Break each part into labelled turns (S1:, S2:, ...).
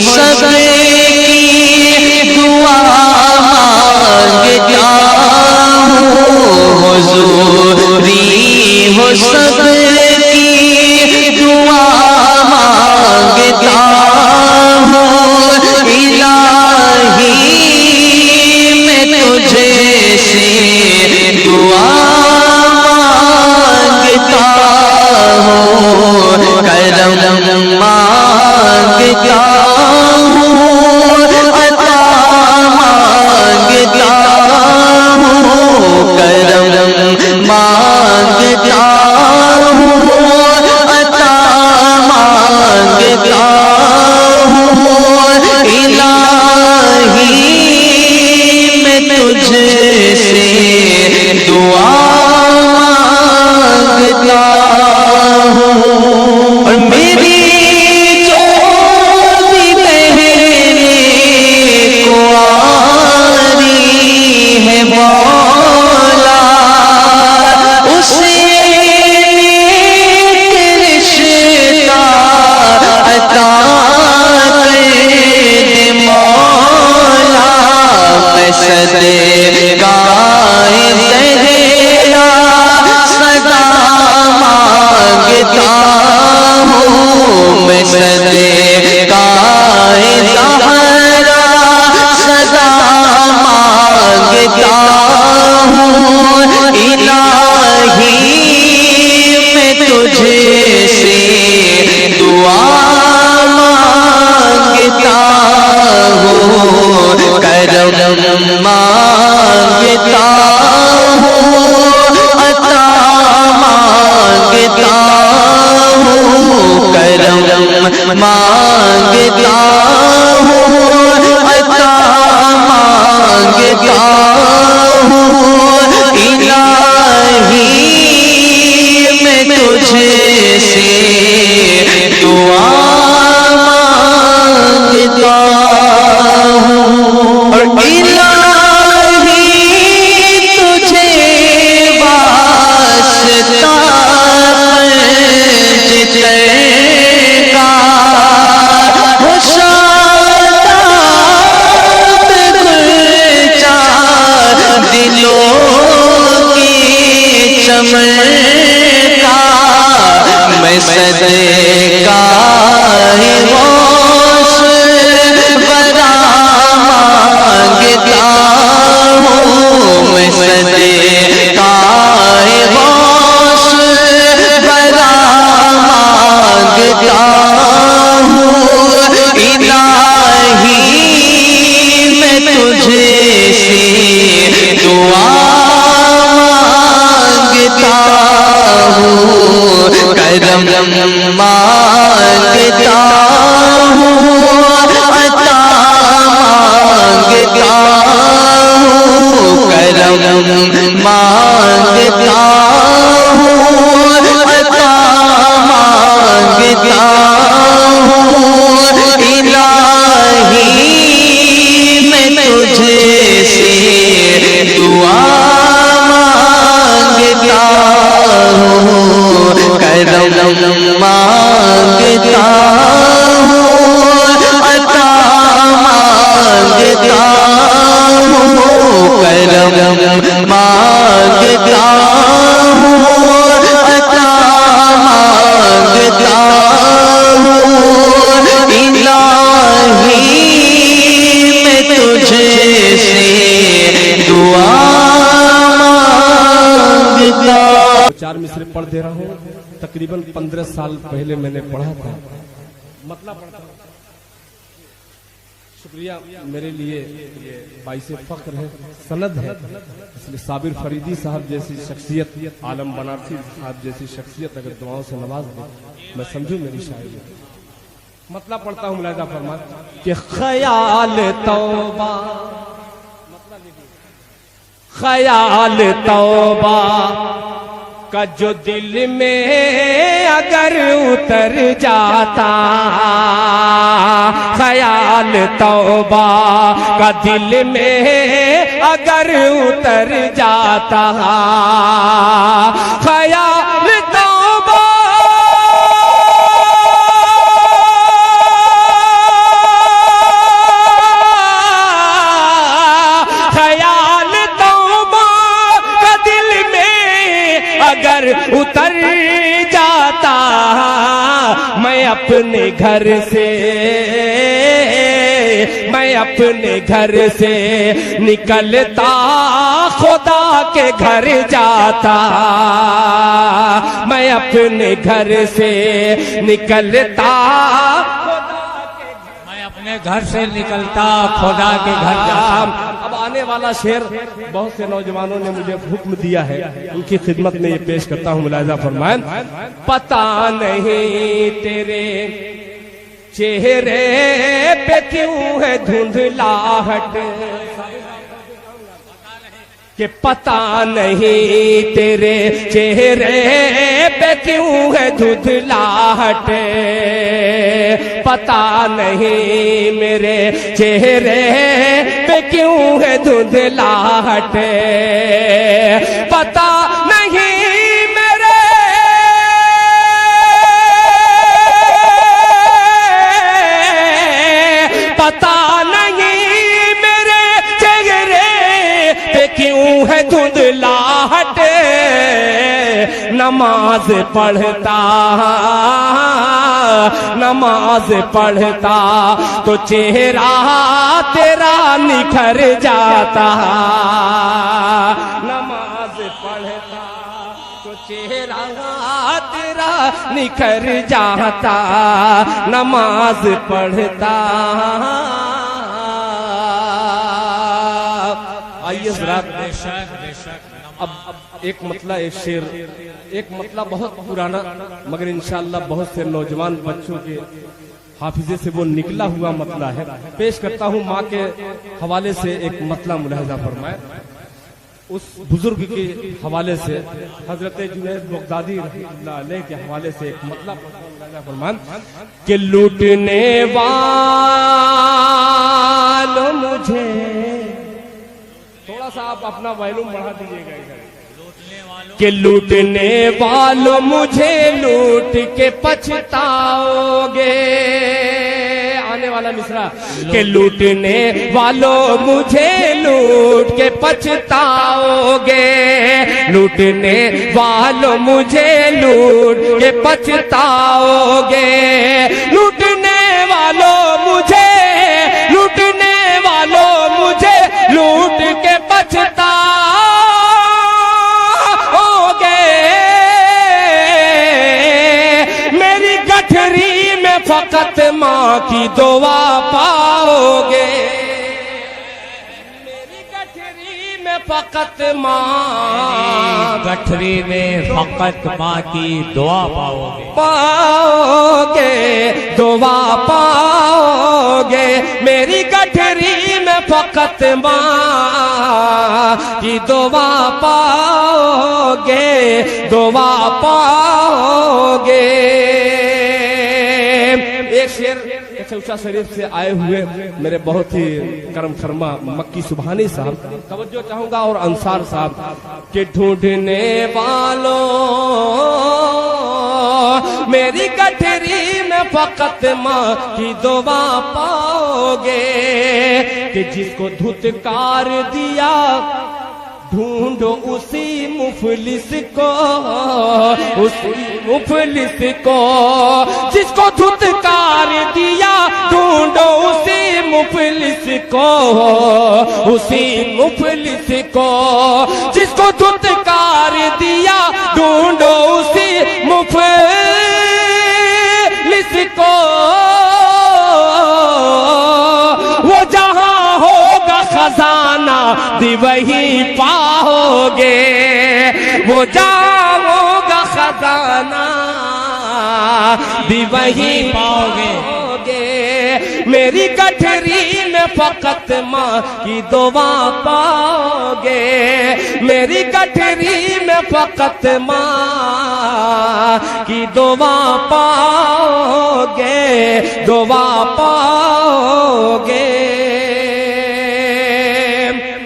S1: सबकी दुआ मांगता हूँ, हुजूरी हो सबकी दुआ मांगता हूँ। इलाही मैं तुझे से दुआ मांगता हूँ, करम मांगता हूँ, अता मांगता हूँ, करम मांगता हूँ, अता मांगता हूँ। इलाही मैं तुझे से दुआ मांगता हूँ। और मेरी जो भी बहनें कुंवारी है मौला, उसे रिश्ता अता कर दे मौला। मैं सदकाए ज़हरा सदा मांगता हूँ, मैं सदकाए ज़हरा सदा मांगता हूँ। इलाही मैं तुझे से दुआ मांगता हूँ, करम मांगता हूँ, अता मांगता हूँ, करम मांगता हूँ, अता मांगता हूँ। इलाही मैं तुझे से दुआ मांगता हूँ। और इलाही तुझे वास्ता जितने हो शादाब गुलजार दिलों की चमका। मैं सदकाए गौस बरा मांगता हूँ, मैं सदकाए गौस बरा मांगता हूँ। इलाही मैं तुझे से दुआ मांगता हूँ, करम मांगता हूँ, अता मांगता हूँ, करम मांगता हूँ, अता मांगता हूँ। इलाही मैं तुझे से दुआ मांगता हूँ, करम मांगता हूँ, अता मांगता हूँ, करम मांगता हूँ, अता मांगता हूँ। इलाही मैं तुझे से दुआ मांगता।
S2: चार मिसरे पढ़ दे रहा हूँ, तकरीबन 15 साल पहले मैंने पढ़ा था, मतलब पढ़ता हूँ। शुक्रिया, मेरे लिए ये बाइस फख्र है, सनद है। इसलिए साबिर फरीदी साहब जैसी शख्सियत, आलम बनारसी साहब जैसी शख्सियत अगर दुआओं से नवाज दे, मैं समझू मेरी शायरी। मतलब पढ़ता हूँ, मुलाहिजा फरमा कि ख्याल तौबा, ख्याल तौबा का जो दिल में अगर उतर जाता, ख्याल तौबा का दिल में अगर उतर जाता, ख्याल तौबा अपने घर से, मैं अपने घर से निकलता खुदा के घर जाता, मैं अपने घर से निकलता,
S3: मैं अपने घर से निकलता खुदा के घर जाता।
S2: अब आने वाला शेर बहुत से नौजवानों ने मुझे हुक्म दिया है, उनकी खिदमत में ये पेश करता हूँ। मुलाहिजा फरमाएं। पता नहीं तेरे चेहरे पे क्यों है धुंधलाहट, कि पता नहीं तेरे चेहरे पे क्यों है धुंधलाहट, पता नहीं मेरे चेहरे पे क्यों है धुंधलाहट, पता नहीं क्यों है धुंधलाहट, नमाज पढ़ता, नमाज पढ़ता तो चेहरा तेरा निखर जाता, नमाज पढ़ता तो चेहरा तेरा निखर जाता, नमाज पढ़ता। आइए जरा अब एक मतला, एक शेर, एक मतला बहुत पुराना मगर इंशाअल्लाह बहुत से नौजवान बच्चों के हाफिजे से वो निकला हुआ मतला है, पेश करता हूँ। माँ के हवाले से एक मतला मुलाहिजा फरमाए, उस बुजुर्ग के हवाले से, हजरत जुनैद बगदादी रहमतुल्लाह अलैह के हवाले से एक मतला फरमान कि लूटने वालों मुझे, थोड़ा सा आप अपना वॉल्यूम बढ़ा दीजिएगा इधर, कि लूटने वालों मुझे लूट के पछताओगे, आने वाला मिसरा, कि लूटने वालों मुझे लूट के पछताओगे, लूटने वालों मुझे लूट के पछताओगे, लूटने वालों मुझे, लूटने वालों मुझे लूट के पछताओगे, मेरी गठरी में फकत माँ की दुआ पाओगे, मेरी गठरी में फकत माँ,
S3: गठरी में फकत माँ की दुआ पाओगे,
S2: पाओगे दुआ पाओगे, मेरी गठरी में फकत माँ की दुआ पाओगे, दुआ पाओगे। एक शेर चौसा शरीफ से आए हुए मेरे बहुत ही करम फरमा मक्की सुबहानी साहब, तवज्जो चाहूंगा, और अंसार साहब के ढूंढने वालों मेरी गठरी में फकत माँ की दुआ पाओगे, कि जिसको धुतकार दिया ढूंढो उसी मुफलिस को, उसी मुफलिस को, जिसको धुतकार दिया ढूंढो उसी मुफलिस को, उसी मुफलिस को, जिसको धुतकार दिया ढूंढो उसी मुफलिस को, वो जहां होगा खजाना दी वही पाओगे, वो जहां होगा खजाना दी वही पाओगे, मेरी गठरी में फकत माँ की दुआ पाओगे, मेरी गठरी में फकत माँ की दुआ पाओगे, दुआ पाओगे।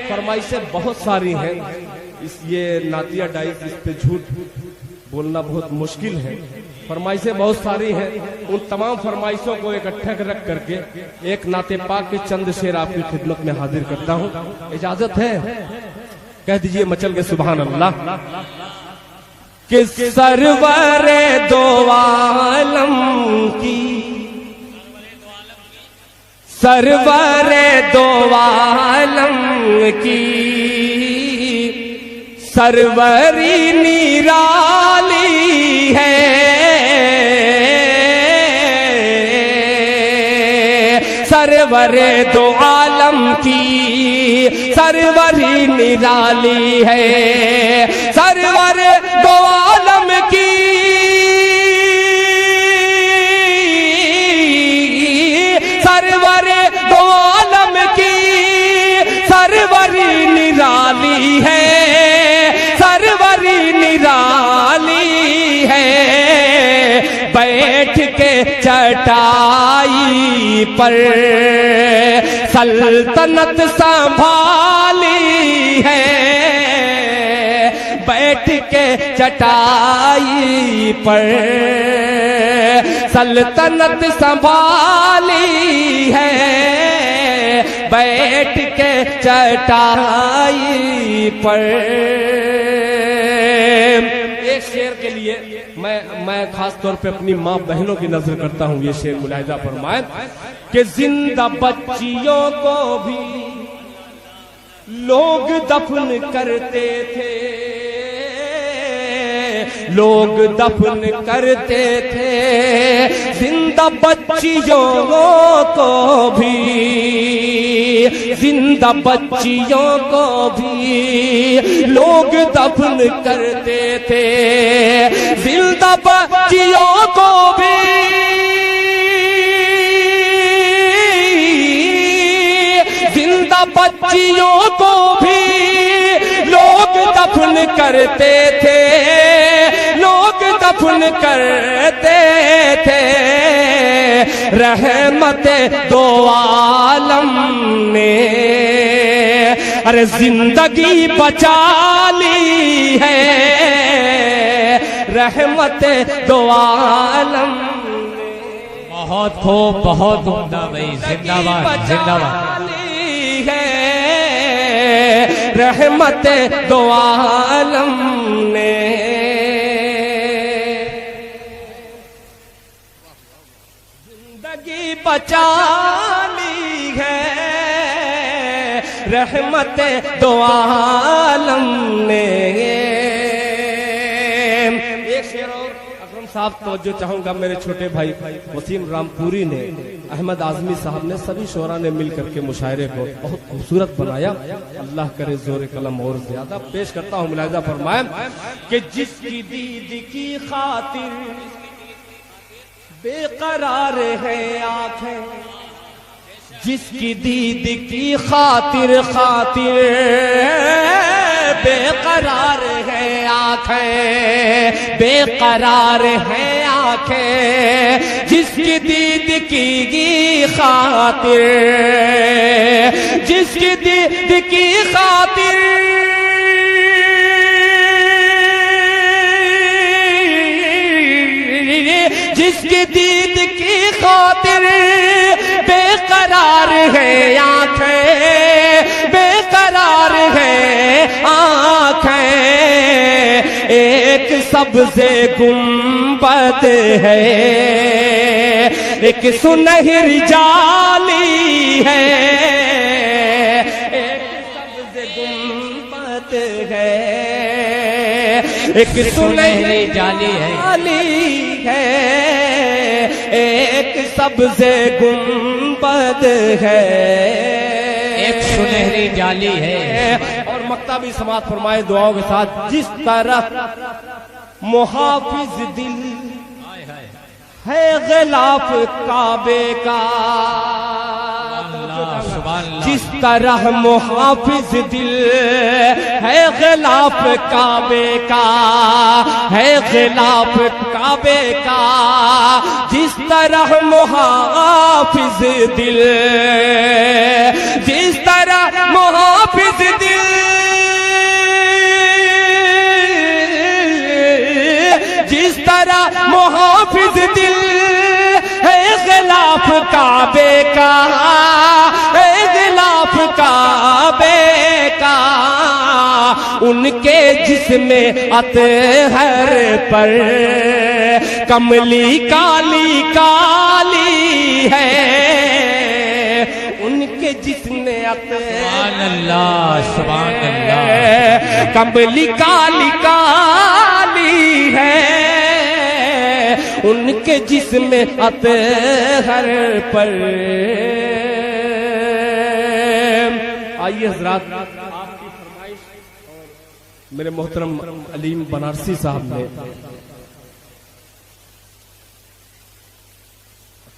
S2: फरमाइशें बहुत सारी हैं, ये नातिया डाइस, इस पे झूठ बोलना बहुत मुश्किल है। फरमाइशें बहुत सारी हैं, उन तमाम फरमाइशों को इकट्ठा रख करके एक नाते पाक के चंद शेर आपकी खिदमत में हाजिर करता हूँ। इजाजत है? कह दीजिए मचल के सुभान अल्लाह। कि सरवर दो आलम की, सरवरे दो आलम की सरवरी निराली है, सरवरे दो आलम की सरवरी निराली है, सरवर दो आलम की सरवर दो आलम की सरवरी निराली है, सरवरी निराली है। बैठ के चटाई पर सल्तनत संभाली है, बैठ के चटाई पर सल्तनत संभाली है, बैठ के चटाई पर। एक शेर के लिए मैं खास तौर पे अपनी माँ बहनों की नजर करता हूँ। ये शेर मुलाहिजा फरमाए कि जिंदा बच्चियों को भी लोग दफन करते थे, लोग दफन करते थे, जिंदा बच्चियों को भी, जिंदा बच्चियों को भी लोग दफन करते थे, जिंदा बच्चियों को भी जिंदा बच्चियों को भी लोग दफन करते थे, लोग दफन करते थे। रहमत दो आलम ने अरे जिंदगी बचा ली है, रहमत दो आलम
S3: बहुत खूब, बहुत उम्दा भाई, जिंदाबाद जिंदाबाद।
S2: रहमत दो आलम ने जिंदगी बचा ली है, रहमत दो आलम ने। एक शेर और अकरम साहब तवज्जो चाहूंगा, मेरे छोटे भाई वसीम रामपुरी ने, अहमद आजमी साहब ने, सभी शोरा ने मिल करके मुशायरे को बहुत खूबसूरत बनाया। अल्लाह करे जोर कलम और ज्यादा। पेश करता हूँ, मुलाहिजा फरमाए कि जिसकी दीद की खातिर बेकरार है आंखें, जिसकी दीद की खातिर खातिर बेकरार है आंखें, बेकरार है आंखें, जिसकी दीद की खातिर, जिसकी दीद की खातिर, जिसकी दीद की खातिर बेकरार है आंखें, बेकरार है आंखें। एक सबसे गुंबद है, एक सुनहरी जाली है, एक सबसे गुंबद है, एक सुनहरी जाली है, एक सबसे गुंबद है,
S3: एक सुनहरी जाली है।
S2: और मक्तबी समात फरमाए दुआओं के साथ, जिस तरह मुहाफिज दिल है गिलाफ काबे का, जिस तरह मुहाफिज दिल है गिलाफ काबे का, है गिलाफ काबे का, जिस तरह मुहाफिज दिल, जिस तरह मुहाफिज दिल, जिस तरह मुहाफिज दिल है गिलाफ काबे का, है गिलाफ काबे का, उन उनके जिस्म अतहर पर कमली काली काली है, उनके जिस्म
S3: सुभान अल्लाह, सुभान अल्लाह।
S2: कमली काली काली है, उनके जिस्म अतहर पर। आइए हजरात, आपकी फरमाइश और मेरे मोहतरम अलीम बनारसी साहब ने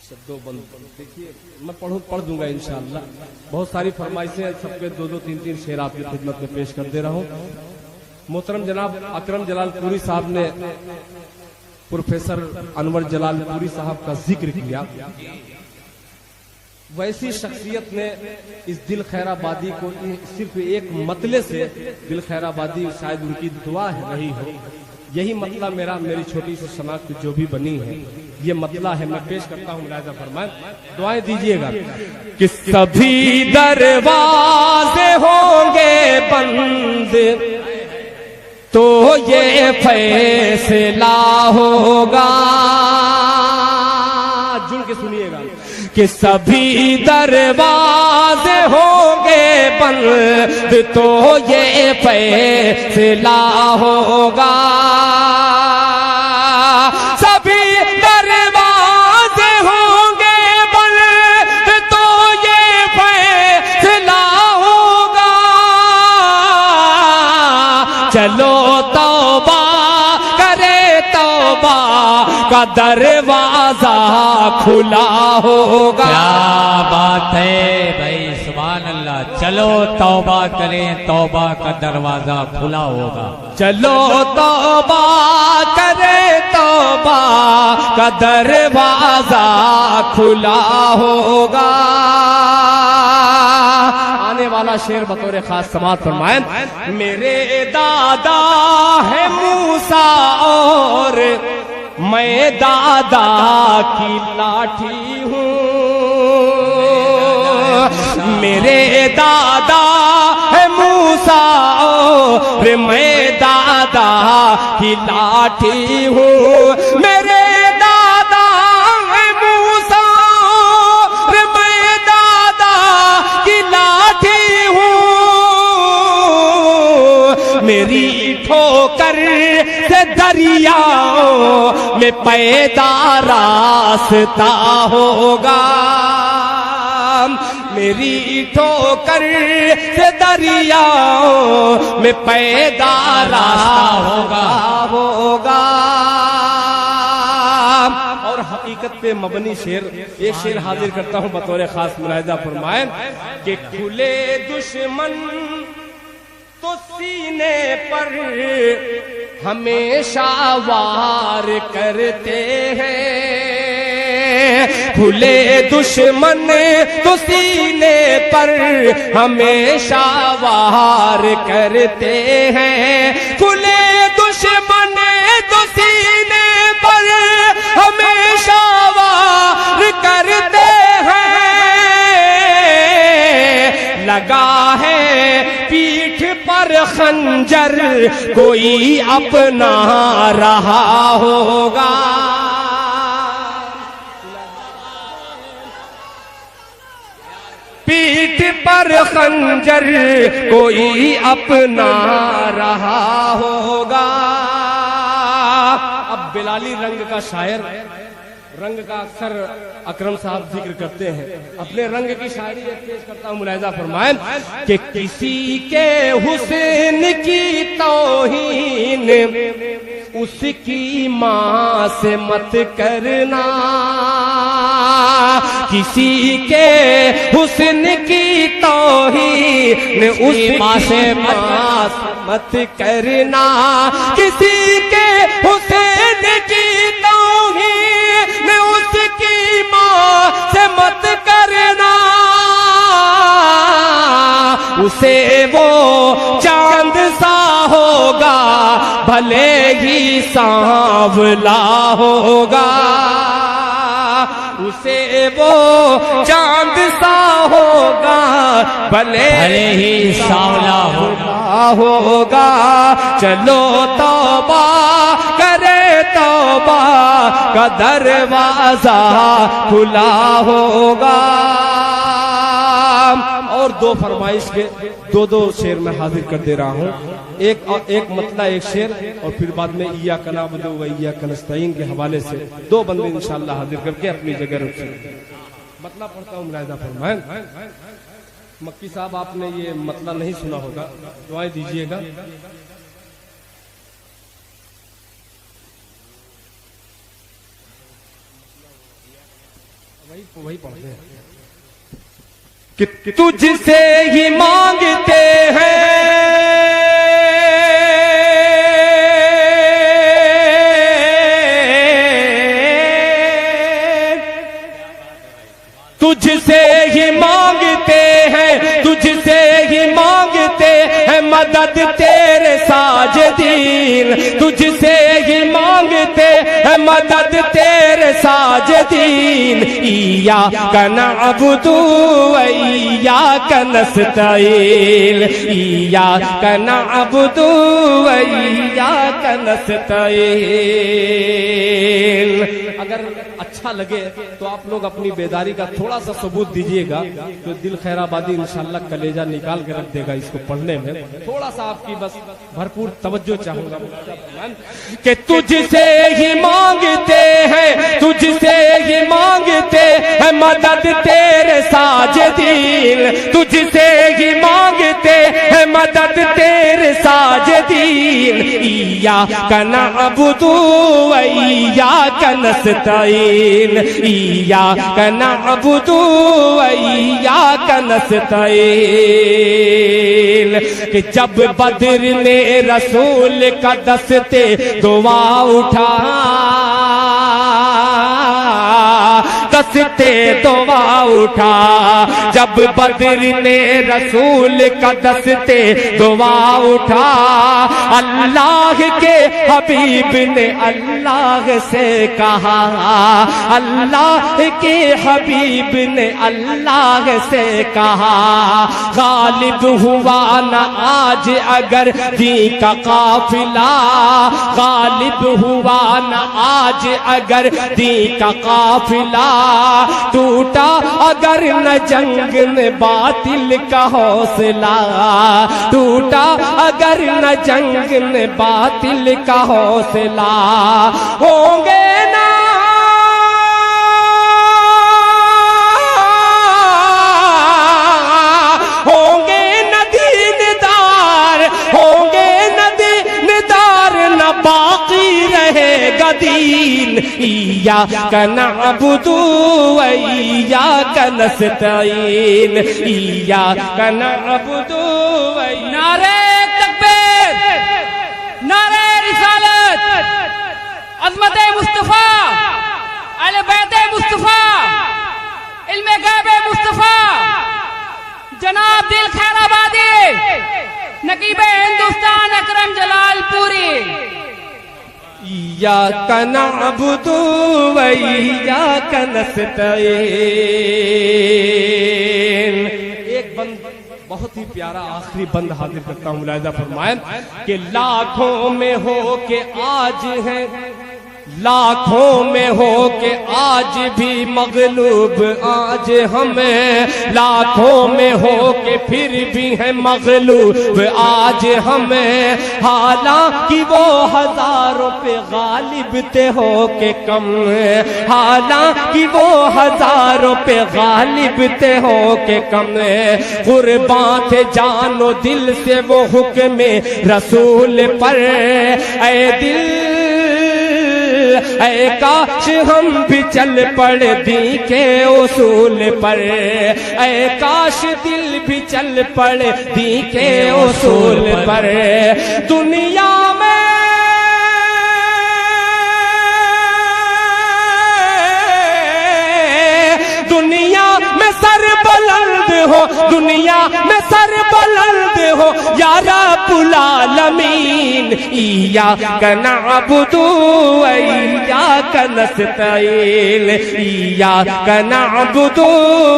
S2: शब्दों बंद देखिए, मैं पढ़ दूंगा इंशाअल्लाह। बहुत सारी फरमाइशें, सबके दो दो तीन तीन शेर आपकी खिदमत में पेश कर दे रहा हूँ। मोहतरम जनाब अकरम जलालपुरी साहब ने प्रोफेसर अनवर जलालपुरी साहब का जिक्र किया। वैसी शख्सियत ने इस दिल खैराबादी को सिर्फ एक मतले से, दिल खैराबादी शायद उनकी दुआ है रही हो, यही मतला मेरी छोटी सी शनाख्त जो भी बनी है ये मतला है। मैं पेश करता हूँ, मुलाहिजा फरमाएं, दुआएं दीजिएगा। कि सभी दरवाजे होंगे बंद तो ये फैसला होगा, जुड़ के सुनिएगा। कि सभी दरवाजे होंगे बंद तो ये फैसला होगा, सभी दरवाजे होंगे बंद तो ये फैसला होगा। चलो तौबा करे, तौबा का दरवाजा खुला होगा।
S3: क्या बात है भाई, सुभान अल्लाह। चलो तौबा करें, तौबा का दरवाजा खुला होगा।
S2: चलो तौबा करे, तौबा का दरवाजा खुला होगा। आने वाला शेर बतौर खास समात फरमाएं। मेरे दादा है मूसा और मैं दादा की लाठी हूँ, मेरे दादा है मूसा और मैं दादा की लाठी हूँ। मेरे दादा है मूसा और मैं दादा की लाठी हूँ। मेरी ठोकर से दरियाओं में पैदा रास्ता होगा, मेरी ठोकर से दरियाओं में पैदा रास्ता होगा। और हकीकत पे मबनी शेर, एक शेर हाजिर करता हूँ बतौर खास, मुलाहिजा फरमाएं। कि खुले दुश्मन तो सीने पर हमेशा वार करते हैं, खुले दुश्मन तो सीने पर हमेशा वार करते हैं, खुले दुश्मन तो सीने पर हमेशा वार करते हैं। लगा है पीठ पर खंजर कोई अपना रहा होगा, पीठ पर खंजर कोई अपना रहा होगा। अब बिलाली रंग का शायर, रंग का अक्सर अकरम साहब जिक्र करते हैं, अपने रंग की शायरी पेश करता हूँ, मुलाहिजा फरमाएं। कि किसी के हुस्न की तौहीन उसकी माँ से मत करना, किसी के हुस्न की तौहीन उसकी माँ से मत करना, किसी के हुस्न की तौहीन उसकी माँ से मत करना। उसे वो चांद सा होगा भले ही सांवला होगा, उसे वो चांद सा होगा भले
S3: ही सांवला होगा।
S2: होगा। चलो तौबा करे, तौबा का दरवाजा खुला होगा। और दो फरमाइश के दो शेर में हाजिर कर दे रहा हूँ। एक मतला एक शेर, और फिर बाद में इया कनाबुदु व इया कनस्तईन के हवाले से दो बंदे इंशाअल्लाह हाजिर करके अपनी जगह रुक सकते। मतला पढ़ता हूँ, मुलाहिजा फरमाएं। मक्की साहब, आपने ये मतला नहीं सुना होगा, दुआएं दीजिएगा। वही पढ़ते हैं कि तुझसे ही मांगते हैं, तुझसे ही मांगते हैं, तुझसे ही मांगते हैं मदद तेरे साजिदीन। तुझसे ही मांगते हैं मदद तेरे साजिदीन। इय्याका नअबुदु व इय्याका नस्तईन, इय्याका नअबुदु व इय्याका नस्तईन। अगर अच्छा लगे तो आप लोग अपनी बेदारी का थोड़ा सा सबूत दीजिएगा, तो दिल खैराबादी इंशाल्लाह कलेजा निकाल के रख देगा इसको पढ़ने में। थोड़ा सा आपकी बस भरपूर तवज्जो चाहूंगा कि तुझसे ही मांगते हैं, तुझसे ही मांगते हैं मदद तेरे साजिदीन। तुझसे ही मांगते हैं मदद तेरे साजिदीन। इय्याका नअबुदु व इय्याका नस्तईन, इय्याका नअबुदु व इय्याका नस्तईन। कि जब बद्र ने रसूल का दस्ते दुआ उठा, दस्ते दुआ उठा, जब बद्र ने रसूल का दस्ते दुआ उठा, अल्लाह के हबीब ने अल्लाह से कहा, अल्लाह के हबीब ने अल्लाह से कहा, गालिब हुआ न आज अगर दी का काफिला, गालिब हुआ न आज अगर दी का काफिला, टूटा अगर न जंग में बातिल का हौसला, टूटा अगर न जंग में बातिल का हौसला, होंगे ना बाकी रहेगा दीन। इय्याका नअबुदु व इय्याका नस्तईन, इय्याका नअबुदु व
S4: नारे तकबीर, नारे रिसालत, अज़मत मुस्तफा, अहले बैत मुस्तफा, इल्मे गैब मुस्तफा, जनाब दिल खैराबादी, नकीब हिंदुस्तान अकरम जलालपुरी।
S2: इय्याका नअबुदु व इय्याका नस्तईन। एक बंद बहुत ही प्यारा आखिरी बंद हाजिर करता हूँ, मुलाहिजा फरमाएं कि लाखों में हो के आज है, लाखों में हो के आज भी मगलूब आज हमें, लाखों में हो के फिर भी है मगलूब आज हमें, हालांकि वो हजारों पे गालिब थे हो के कम, हालांकि वो हजारों पे गालिब थे हो के कम, कुर्बान थे जानो दिल से वो हुक्म रसूल पर। ऐ दिल ऐ काश हम भी चल पड़े दी के उसूल पर, ऐ काश दिल भी चल पड़े दी के उसूल पर। दुनिया में सर बुलंद हो, दुनिया में सर बुलंद हो या रब्बुल आलमीन। इय्याका नअबुदु व इय्याका नस्तईन, इय्याका नअबुदु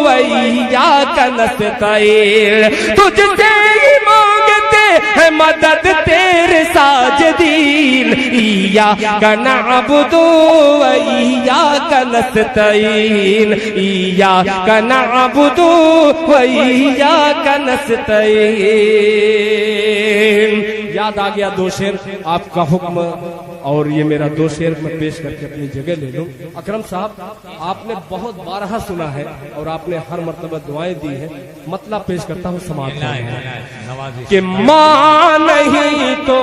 S2: व इय्याका नस्तईन। तुझसे ही मांगते है मदद तेरे साजदीन, इय्याका नअबुदु व इय्याका नस्तईन, इय्याका नअबुदु व इय्याका नस्तईन। याद आ गया दो शेर, आपका हुक्म और ये मेरा दो शेर मैं पेश करके अपनी जगह ले लूं। अकरम साहब, आपने बहुत बारहा सुना है और आपने हर मर्तबा दुआएं दी है, मतलब पेश करता हूँ समाज कि मां नहीं तो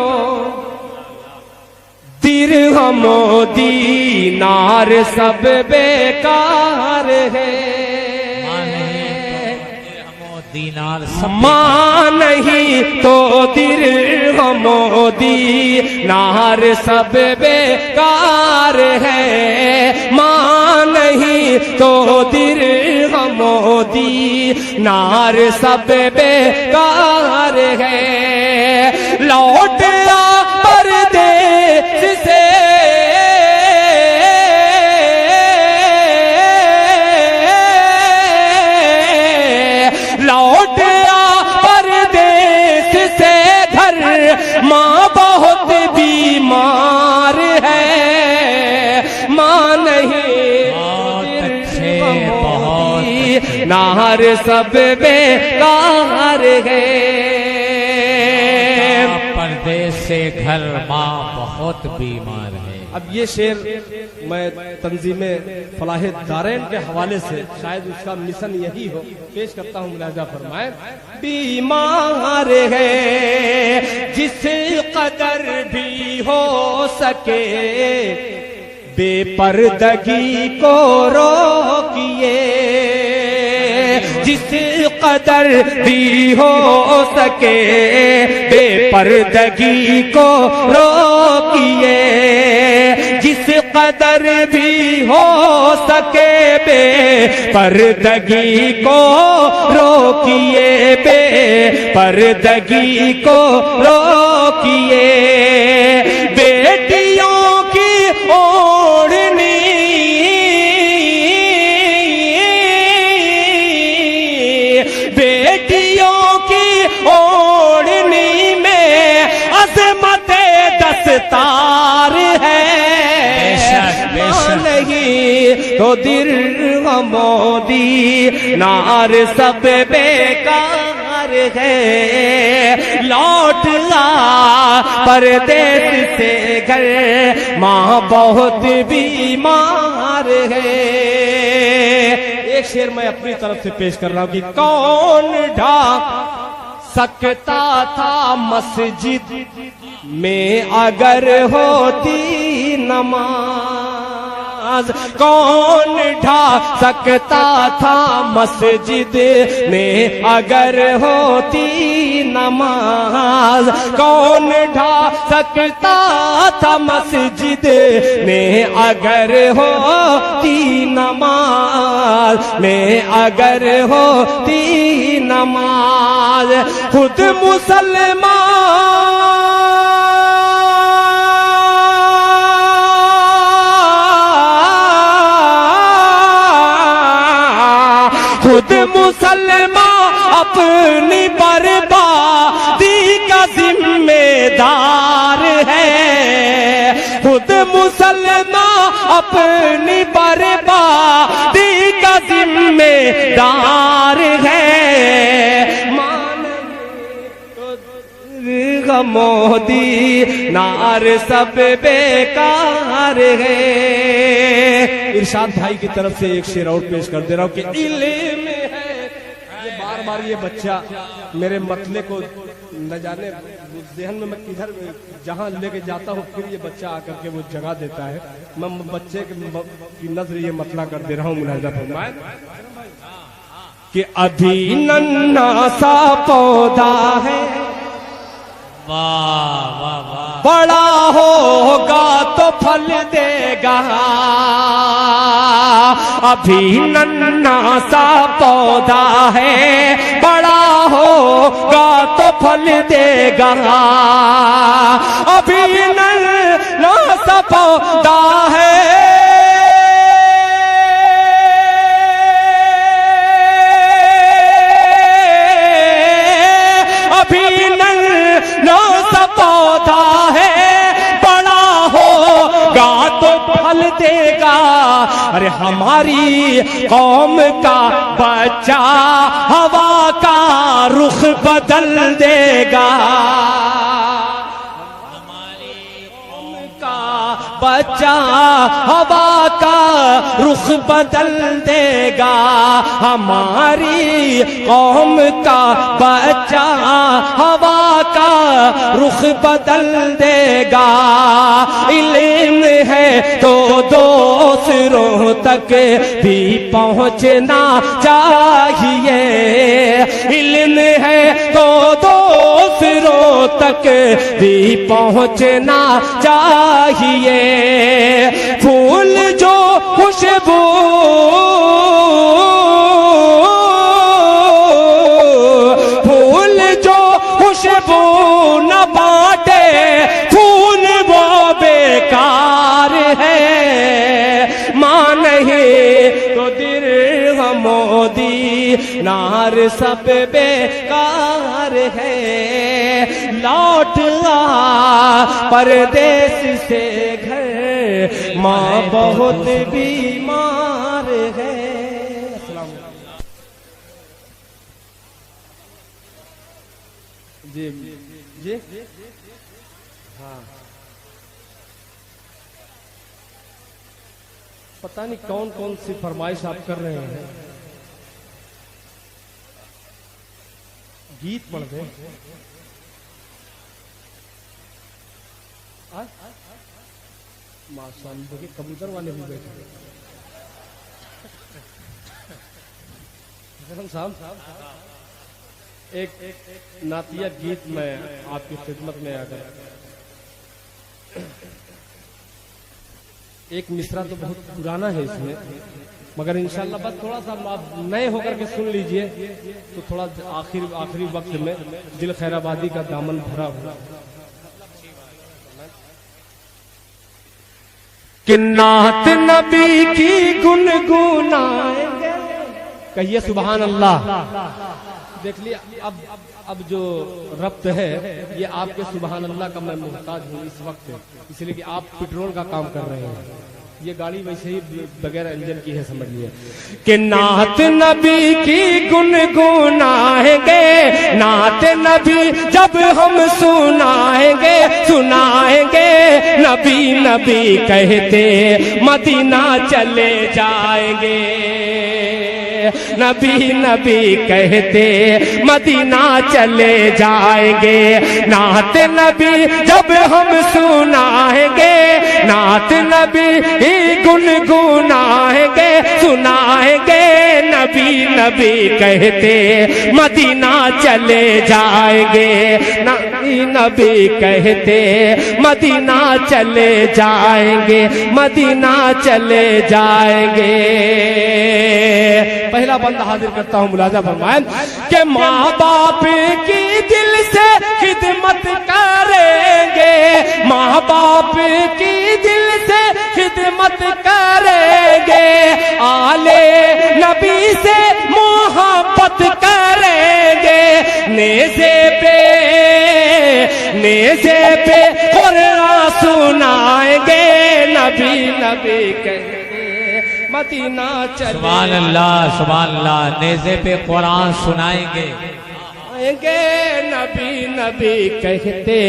S2: दिरहमो दीनार सब बेकार है,
S3: दीनार सब
S2: मां नहीं तो दिरहमो दीनार सब बेकार है, मां नहीं तो दिरहमो दीनार सब बेकार है। लौट आ परदेस से लौट आ परदेस से घर, माँ बहुत बीमार है, माँ नहीं नार सब बेकार है।
S3: परदेस से घर, माँ बहुत बीमार है।
S2: अब ये शेर मैं तंजीमे फलाहे दारैन के हवाले से, शायद उसका मिशन यही हो, पेश करता हूँ, मुलाजा फरमाए। बीमार है जिस कदर भी हो सके, बेपर्दगी को रोकिए, जिस कदर भी हो सके बेपर्दगी को रोकिए, जिस कदर भी हो सके बेपर्दगी को रोकिए, बेपर्दगी को रोकिए। बेटियों की ओढ़नी ओढ़नी में अज़मत दस्तार है, नहीं तो दिरहमो दीनार सब बेकार है। लौट आ परदेस से घर, माँ बहुत बीमार है। एक शेर मैं अपनी तरफ से पेश कर रहा हूँ कि कौन ढाक सकता था मस्जिद में अगर होती नमाज, कौन ढा सकता था मस्जिद में अगर होती नमाज, कौन ढा सकता था मस्जिद में अगर होती नमाज, में अगर होती नमाज। खुद मुसलमान खुद मुसलमान अपनी बर्बादी का जिम्मेदार है, खुद मुसलमान अपनी बर्बादी का जिम्मेदार है। मोदी नार सब बेकार है। इरशाद भाई की तरफ से एक शेर और पेश कर दे रहा हूँ कि इल्म है। ये बार बार ये बच्चा मेरे मतले को न जाने जहन में मैं किधर जहाँ लेके जाता हूँ, फिर ये बच्चा आकर के वो जगह देता है। मैं बच्चे की नजर ये मतला कर दे रहा हूँ, मुलाहिजा फरमाए कि अभी नन्हा सा पौधा है,
S3: वाह वाह वाह,
S2: बड़ा होगा तो फल देगा। अभी नन्हा सा पौधा है, बड़ा होगा तो फल देगा। अभी नन्हा सा पौधा है,
S5: देगा। अरे हमारी कौम का बच्चा हवा का रुख बदल देगा। बच्चा हवा का रुख बदल देगा। हमारी कौम का बच्चा हवा का रुख बदल देगा। इल्म है तो दूसरों तक भी पहुंचना चाहिए। इल्म है तो दूसरों तक भी पहुंचना चाहिए। फूल जो खुशबू फूल जो खुशबू न बांटे फूल वो बेकार है। मां नहीं तो दिरहम मोदी नार सब बेकार है। लौट आ परदेश से घर माँ बहुत बीमार है।
S2: जी जी हाँ, पता नहीं कौन कौन सी फरमाइश आप कर रहे हैं। गीत पढ़ दे। माशाअल्लाह, देखिए कबूतर वाले भी बैठे हैं। साहब एक नातिया गीत में आपकी खिदमत में आकर, एक मिसरा तो बहुत पुराना है इसमें, मगर इंशाल्लाह बस थोड़ा सा आप नए होकर के सुन लीजिए तो थोड़ा आखिरी वक्त में दिल खैराबादी का दामन भरा हुआ।
S5: कि नात नबी की गुनगुनाएंगे,
S2: कहिए सुभान अल्लाह। देख लिया, अब जो रब्त है ये आपके सुभान अल्लाह का मैं मोहताज हूँ इस वक्त, इसलिए कि आप पेट्रोल का काम कर रहे हैं। ये गाड़ी वैसे ही बगैर इंजन की है, समझ लिए।
S5: कि नात नबी की गुनगुनाएंगे, नात नबी जब हम सुनाएंगे नबी नबी कहते मदीना चले जाएंगे। नबी नबी कहते मदीना चले जाएंगे। नात नबी जब हम सुनाएंगे, नात नबी ही गुनगुनाएंगे, सुनाएंगे नबी नबी कहते मदीना चले जाएंगे। नबी नबी कहते मदीना चले जाएंगे, मदीना चले जाएंगे।
S2: पहला बंदा हाजिर करता हूँ, मुलाजा फरमाएं
S5: कि माँ बाप की दिल से खिदमत करेंगे, माँ बाप की दिल से खिदमत करेंगे। आले नबी से मोहब्बत करेंगे। नेज़े पे कुरान सुनाएंगे। नबी नबी कहेंगे मदीना चले।
S3: सुभान अल्लाह, नेज़े पे कुरान सुनाएंगे।
S5: नबी नबी कहते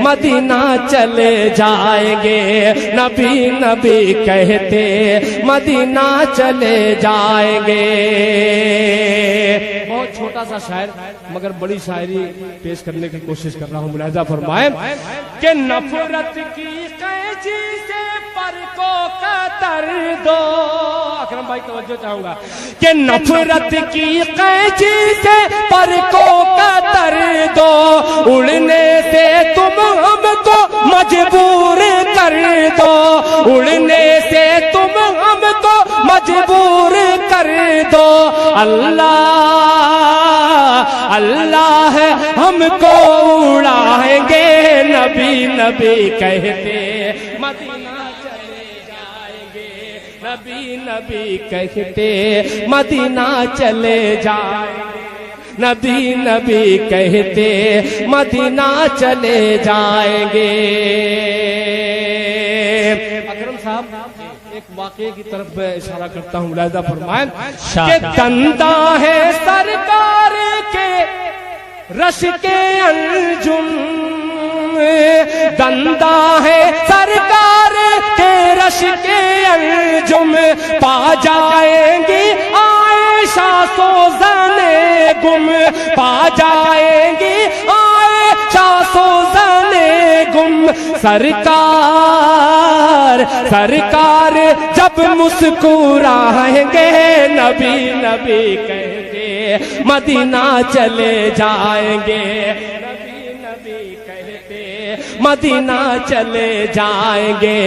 S5: मदीना चले जाएंगे। नबी नबी कहते मदीना चले जाएंगे।
S2: बहुत छोटा सा शायर मगर बड़ी शायरी पेश करने की कोशिश कर रहा हूँ, मुलाहिजा फरमाएं
S5: कि नफरत की कैची से पर को कतर दो। अकरम भाई तवज्जो चाहूंगा कि नफरत की कैची से पर को कतर दो। उड़ने से तुम हमको मजबूर कर दो, उड़ने से तुम हमको मजबूर कर दो। अल्लाह हमको उड़ाएंगे। नबी नबी कहते मदीना चले जाएंगे। नबी नबी कहते मदीना चले जाएंगे। नबी नबी कहते मदीना चले जाएंगे।
S2: अकरम साहब एक वाक़े की तरफ मैं इशारा करता हूँ, मुलाहिजा फरमाएं
S3: शाह।
S2: कि दंदा है सरकार के रश के अंजुम, दंदा है सरकार के रश के अंजुम, पा जाएंगी आयशा सोज़ने गुम, पा जाएंगी आयशा सोज़ने गुम। सरकार सरकार जब मुस्कुराएंगे, नबी नबी कहते मदीना चले जाएंगे, नबी नबी कहते मदीना चले जाएंगे,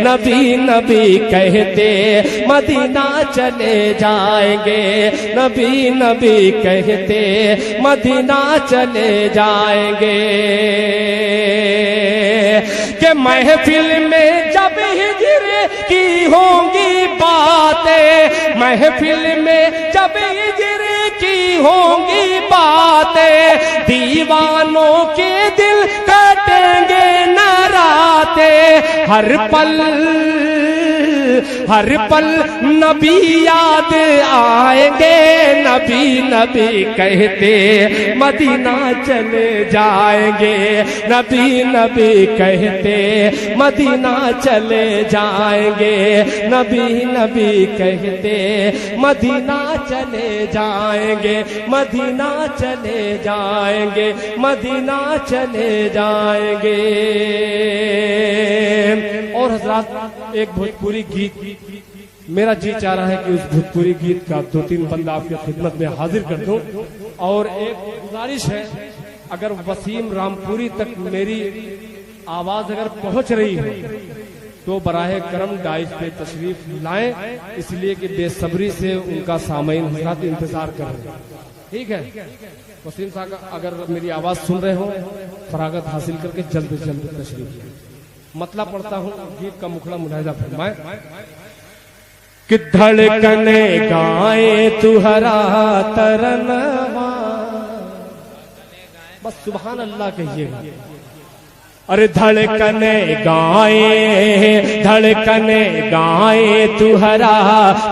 S2: नबी नबी कहते मदीना चले जाएंगे, नबी नबी कहते मदीना चले जाएंगे। कि महफिल में जब हिजर की होंगी बातें, महफिल में जब हिजर की होंगी बातें, दीवानों के दिल कटेंगे न राते, हर पल नबी याद आएंगे, नबी नबी कहते मदीना चले जाएंगे, नबी नबी कहते मदीना चले जाएंगे, नबी नबी कहते मदीना चले जाएंगे, मदीना चले जाएंगे, मदीना चले जाएंगे। और हजरात, एक भोजपुरी गीत मेरा जी चाह रहा है कि उस भोजपुरी गीत का 2-3 बंदा आपकी खिदमत में हाजिर कर दूं। और एक गुजारिश है, अगर वसीम रामपुरी तक मेरी आवाज अगर पहुंच रही है तो बराहे करम डाइस पे तशरीफ लाएं, इसलिए कि बेसब्री से उनका सामईन हजरात इंतजार कर रहे हैं। ठीक है, वसीम साहब अगर मेरी आवाज सुन रहे हो, फरागत हासिल करके जल्द से जल्द तशरीफ लाएं। मतलब पढ़ता हूँ गीत का मुखड़ा, मुलाहिजा फरमाएं कि धड़कने गाए तुहरा तरनवा, बस सुभान अल्लाह कहिएगा। अरे धड़कने गाए तुहरा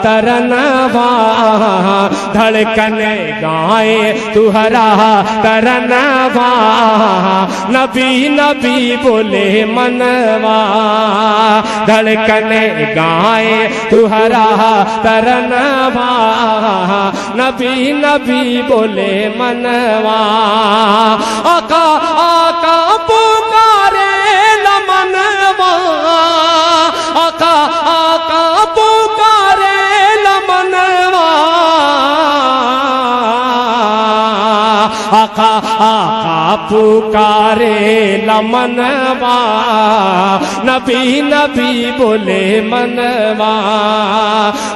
S2: तरनवा, धड़कने गाए तुहरा तरनवा, नबी नबी बोले मनवा, धड़कने गाए तुहरा तरनवा, नबी नबी बोले मनवा, आका आका पुकारे लमनवा, आका आका पुकारे लमनवा, आका आका पुकारे लमनवा, नबी नबी बोले मनवा,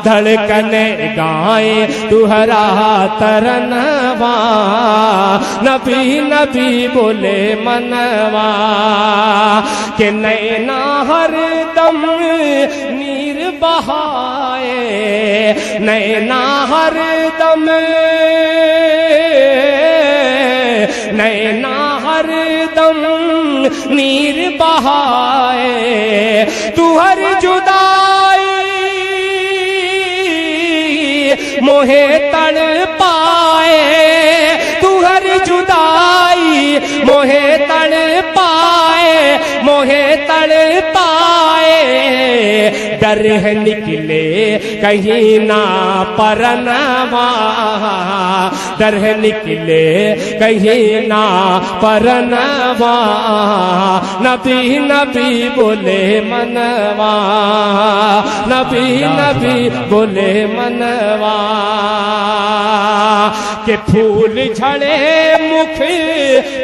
S2: धड़कने गाए तुहरा तरनवा, नबी नबी बोले मनवा, के नैना हर दम नीर बहाए, नैना हर दम, नैना हर दम नीर बहाए, तू हर जुदाई मोहे तड़ पाए, तू हर जुदाई मोहे तड़ पाए, मोहे तड़ पाए, डर है निकले कहीं ना परनवा, डर है निकले कहीं ना परनवा, नबी नबी बोले मनवा, नबी नबी बोले मनवा, के फूल झड़े मुख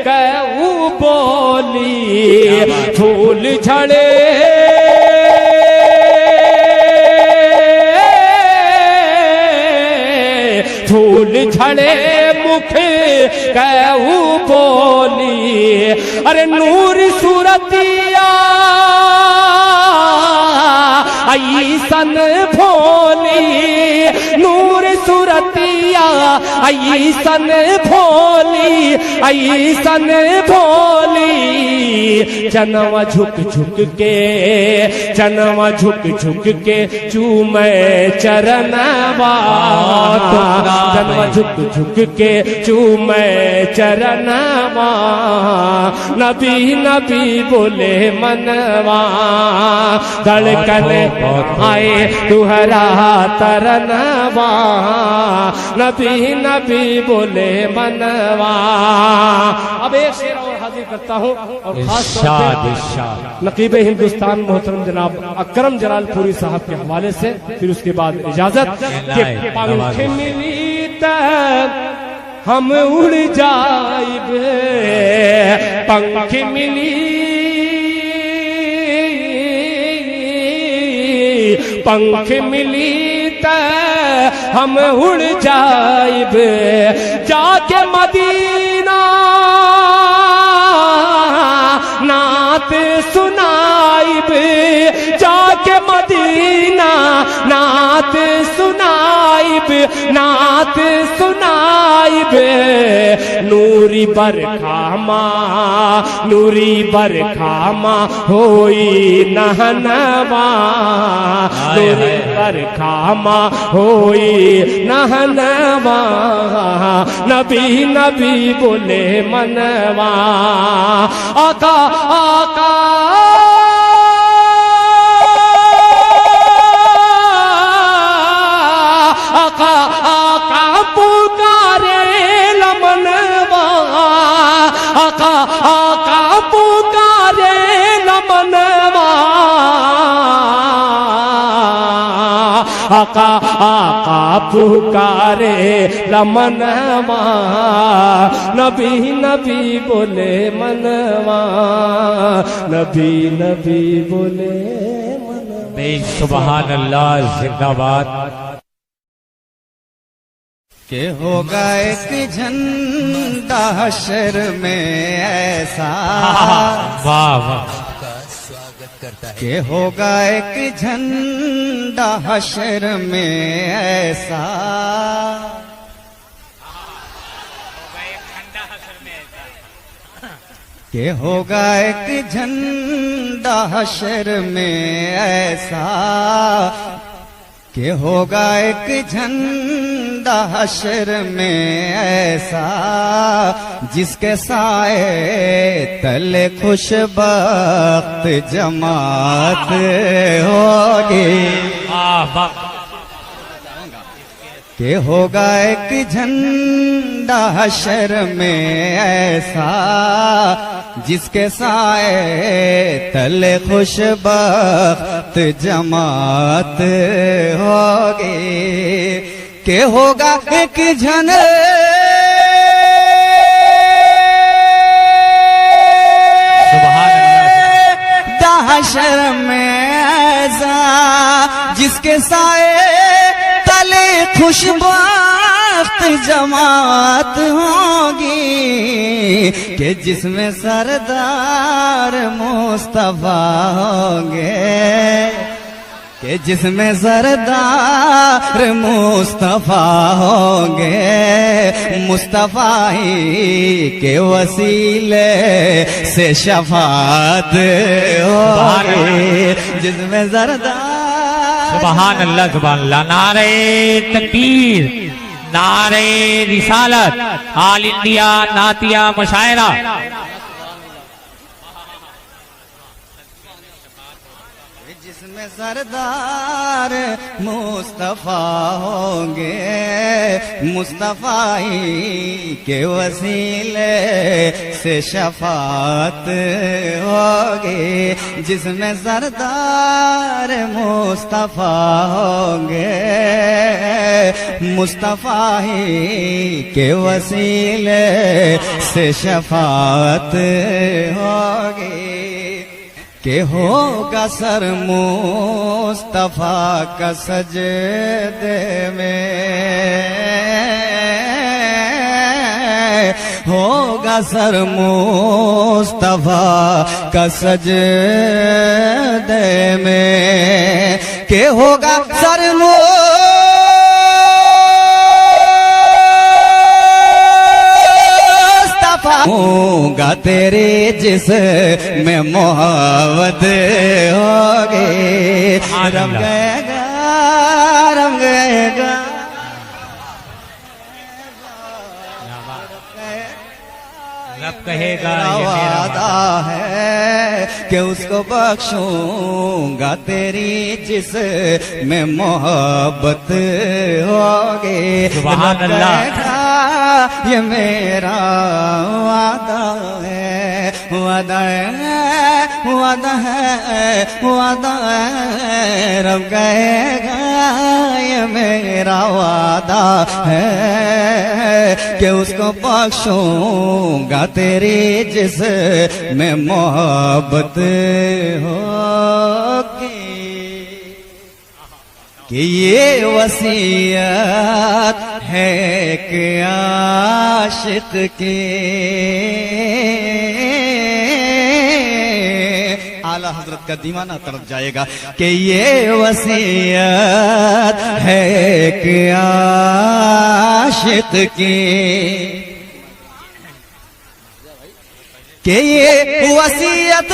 S2: कहू बोली, फूल झड़े फूल झड़े मुख कहू बोली, अरे नूर सूरतिया ऐसन भोली, नूर
S5: सूरतिया ऐसन भोली ऐसन भोली जनवा झुक झुक के जनवा झुक झुक के चूमे चरणवा जनवा झुक झुक के चूमे चरणवा नबी नबी बोले मनवा धड़कन आए तुहरा तरनवा नबी नबी बोले मनवा। अब एक शेर और हाजिर करता हूँ और खास तौर पे नकीब हिंदुस्तान मोहतरम जनाब अकरम जलालपुरी साहब के हवाले से, फिर उसके बाद इजाजत के पंख मिली तक हम उड़ जाइबे पंख मिली पंख मिली त हम उड़ जाइब जाके मदीना नात सुनाइब जाके मदीना नात सुनाइब नात सुनाइब नूरी बरखामा होई नहनवा नूरी बरखामा होई नहनवा नबी नबी बोले मनवा आका आका आका आका पुकारे लमनवा आका आका पुकारे लमनवा आका आका पुकारे लमनवा नबी नबी बोले मनवा नबी नबी बोले मनवा।
S3: सुभान अल्लाह जिंदाबाद।
S1: के होगा एक झंडा हशर में ऐसा
S3: वाह वाह
S1: के होगा एक झंडा हशर में ऐसा के होगा एक झंडा हशर में ऐसा के होगा एक झंडा हशर में ऐसा जिसके साए तले खुशबख्त जमात होगी के होगा एक झंडा हशर में ऐसा जिसके साए तले खुशबख्त जमात होगी के होगा एक झंडा हशर में ऐसा जिसके साए तले खुशबख्त जमात होगी कि जिसमें सरदार मुस्तफा होंगे कि जिसमें सरदार मुस्तफा होंगे मुस्तफा ही के वसीले से शफात होगी जिसमें सरदार।
S3: सुभान अल्लाह सुभान अल्लाह। नारे तकबीर नारे रिसालत ऑल इंडिया नातिया मुशायरा।
S1: जिसमें सरदार मुस्तफा होंगे मुस्तफा ही के वसीले से शफात होगी जिसमें सरदार मुस्तफा होंगे मुस्तफा ही के वसीले से शफात होगी के होगा सर मुस्तफा का सजदे में होगा सर मुस्तफा का सजदे में के होगा सर शफाऊंगा तेरी जिसमें मोहब्बत होगी। रम गएगा रम गएगा
S3: रब कहेगा
S1: मेरा
S3: ये मेरा
S1: वादा है कि उसको बख्शूंगा तेरी जिसमें मोहब्बत होगी।
S3: सुभान अल्लाह।
S1: ये मेरा वादा है, वादा है, वादा है, वादा है। रब कहेगा ये मेरा वादा है कि उसको बख्शूंगा तेरी जिसमें मोहब्बत होगी। कि ये वसीयत है कि आशिक की आला हजरत का दीवाना तरफ जाएगा कि ये वसीयत है कि आशिक की कि ये वसीयत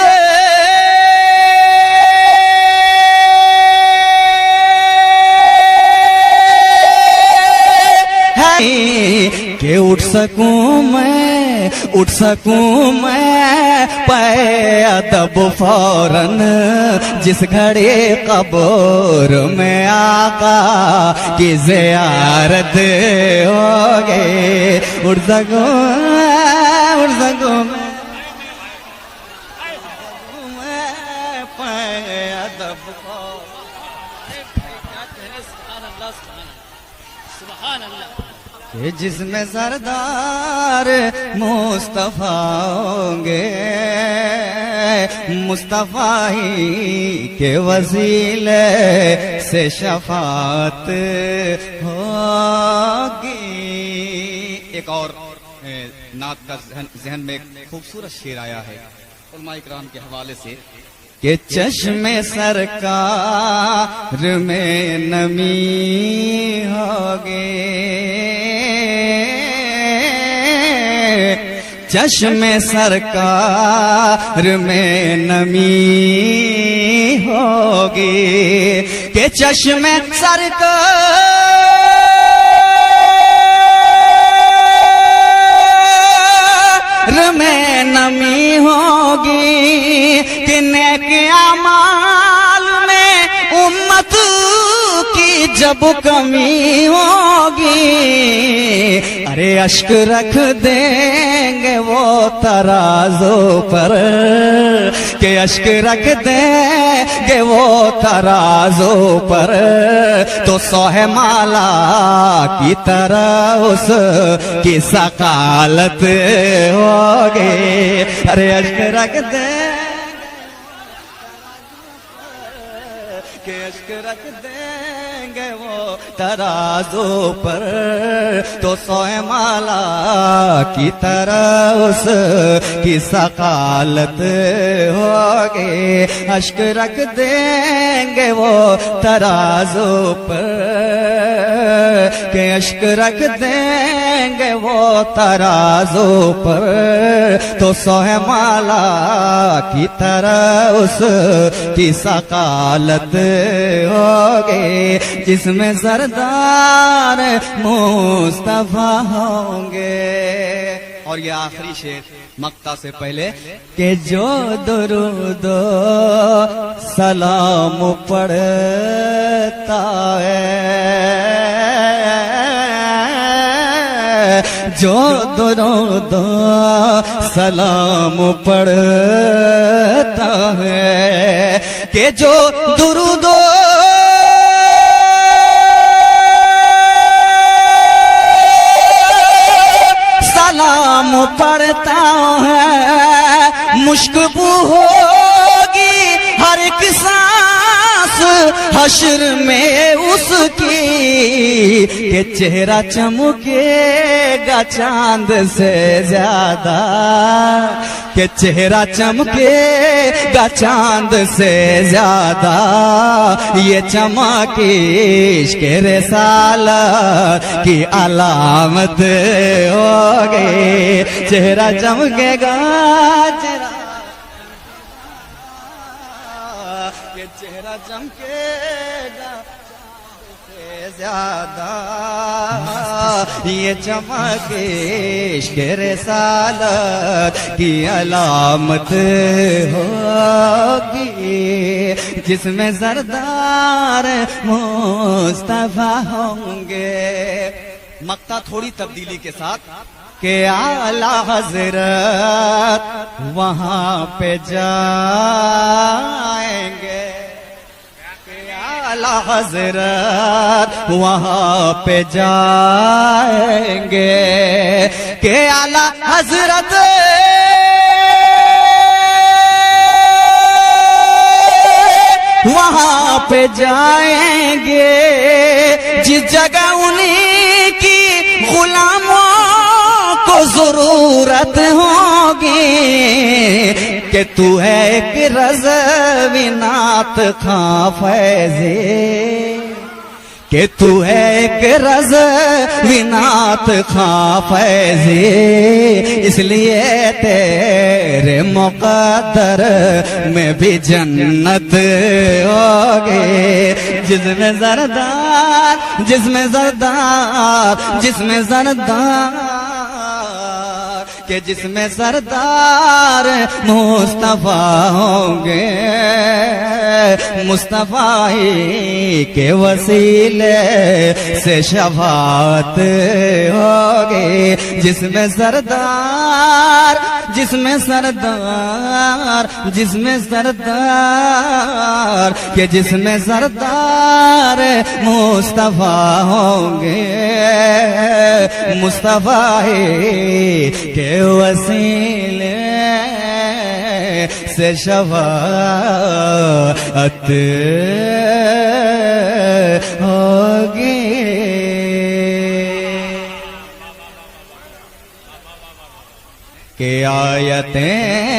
S1: कि उठ सकूं मैं पे अदब फौरन जिस घड़ी कब्र में आका की ज़ियारत होगी। उठ सकूं मैं पे अदब कि जिसमें सरदार मुस्तफा होंगे, मुस्तफा ही के वसीले से शफात होगी। एक और नात का जहन में एक खूबसूरत शेर आया है उलमा इकराम के हवाले से कि चश्मे सरकार में नमी होगी। चश्मे सरकार में नमी होगी कि चश्मे सरकार में नमी होगी कि नेक अमाल में उम्मत की जब कमी होगी। अरे अश्क रख देंगे वो तराजू पर कि अश्क रख देंगे वो तराजू पर तो सोहे माला की तरह उस की सकालत होगी। अरे अश्क रख देंगे कि अश्क रख देंगे वो तराजू पर तो सोए माला की तरह उस की सकालत होगी। अश्क रख देंगे वो तराजू पर कि अश्क रख देंगे वो तराजू पर तो सोए माला की तरह उस की सकालत होगे जिसमें सरदार मुस्तफा होंगे। और ये आखिरी शेर मक्ता से पहले कि जो दुरूदो सलाम पढ़ता है, जो दुरूदो सलाम पढ़ता है कि जो दुरूदो सलाम पढ़ता है मुश्कबू होगी हर एक सांस हश्र में उसकी के चेहरा चमकेगा चांद से ज्यादा के चेहरा चमकेगा चांद से ज्यादा, ये चमक इश्क़ रिसालत की अलामत होगी। चेहरा चमकेगा ये चेहरा चमकेगा से ज्यादा, ये चमक इश्क़ रिसालत की अलामत होगी। जिसमें सरदार मुस्तफा होंगे, मक्ता थोड़ी तब्दीली के साथ के आला हजरत वहां पे जाएंगे, के आला हजरत वहां पे जाएंगे, के आला हजरत वहां पे जाएंगे, जिस जगह उन्हीं की गुलामों को जरूरत होगी। कि तू है एक रज़वी नात खां फैज़े, कि तू है एक रज़वी नात खां फैज़े, इसलिए तेरे मुक़द्दर में भी जन्नत होगी। जिसमें ज़रदार जिसमें ज़रदार जिसमें ज़रदार के जिसमें सरदार मुस्तफा होंगे, मुस्तफा ही के वसीले से शफाअत होगी। जिसमें सरदार जिसमें सरदार जिसमें सरदार के जिसमें सरदार मुस्तफा होंगे, मुस्तफा ही के वसीले से शफाअत होगी। के आयतों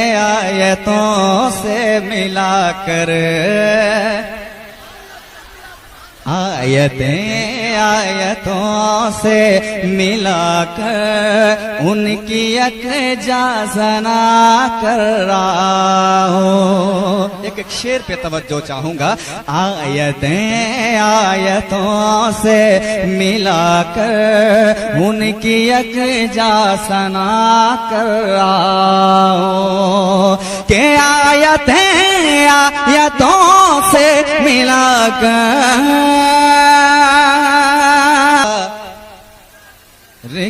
S1: से मिलाकर, आयतों से मिलाकर उनकी यकजा सना कर रहा हूँ। एक शेर पे तवज्जो चाहूंगा। आयतों से मिलाकर उनकी यकजा सना कर रहा हूँ। के आयतों से मिलाकर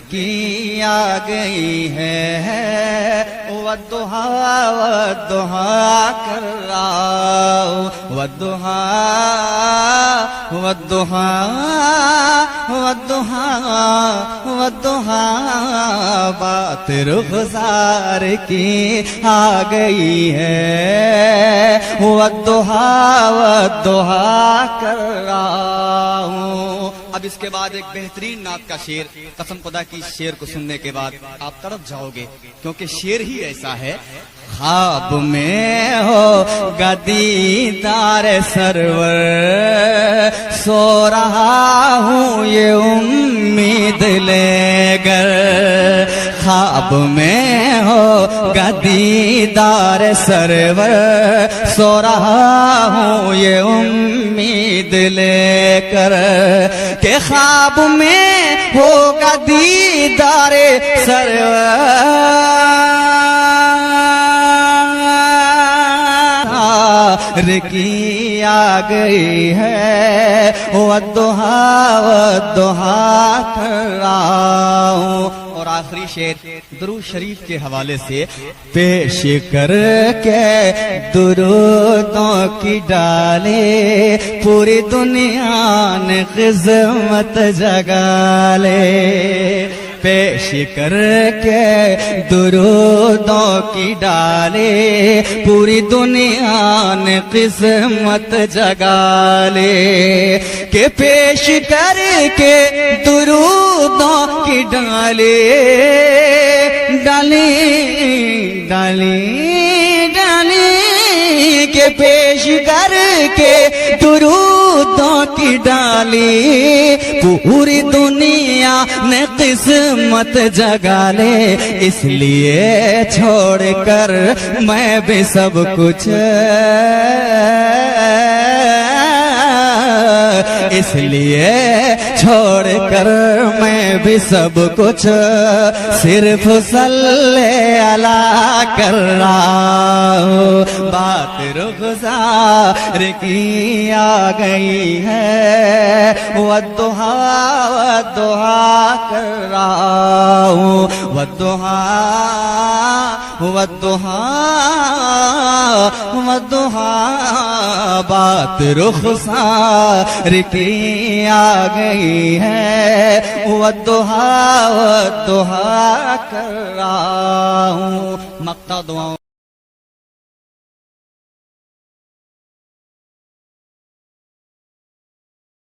S1: की आ गई है वद्दुहा वद्दुहा कर रहा हूँ, वद्दुहा वद्दुहा वद्दुहा वद्दुहा बात रुखसार की आ गई है, वद्दुहा वद्दुहा कर रहा हूँ। अब इसके बाद एक बेहतरीन नात का शेर, कसम खुदा की शेर को सुनने के बाद आप तड़प जाओगे, क्योंकि शेर ही ऐसा है। ख्वाब में हो गदीदार सरवर, सो रहा हूँ ये उम्मीद लेकर। ख्वाब में हो गदीदार सरवर, सो रहा हूँ ये उम्मीद लेकर। के ख्वाब में होगा दीदार सरवर की आ गई है, वद्दुहा वद्दुहा कर रहा हूँ। और आखिरी शेर दुरूद शरीफ के हवाले से, पेश करके दुरूदों की डाले पूरी दुनिया ने किस्मत जगा ले। पेश करके दुरूदों की डाले पूरी दुनिया ने किस्मत जगा ले। के पेश करके दुरूदों की डाले डाले डाली डाली के पेश करके दुरूदों की डाली पूरी दुनिया ने किस्मत जगा ले, इसलिए छोड़कर मैं भी सब कुछ, इसलिए छोड़कर मैं भी सब कुछ सिर्फ सल्ले अला कर रहा हूँ। बात रुखसार की आ गई है, वद्दुहा वद्दुहा कर रहा हूँ, वद्दुहा वद्दुहा वद्दुहा। बात रुखसार की आ गई है, वद्दुहा वद्दुहा कर रहा हूँ। मक्ता दुआओं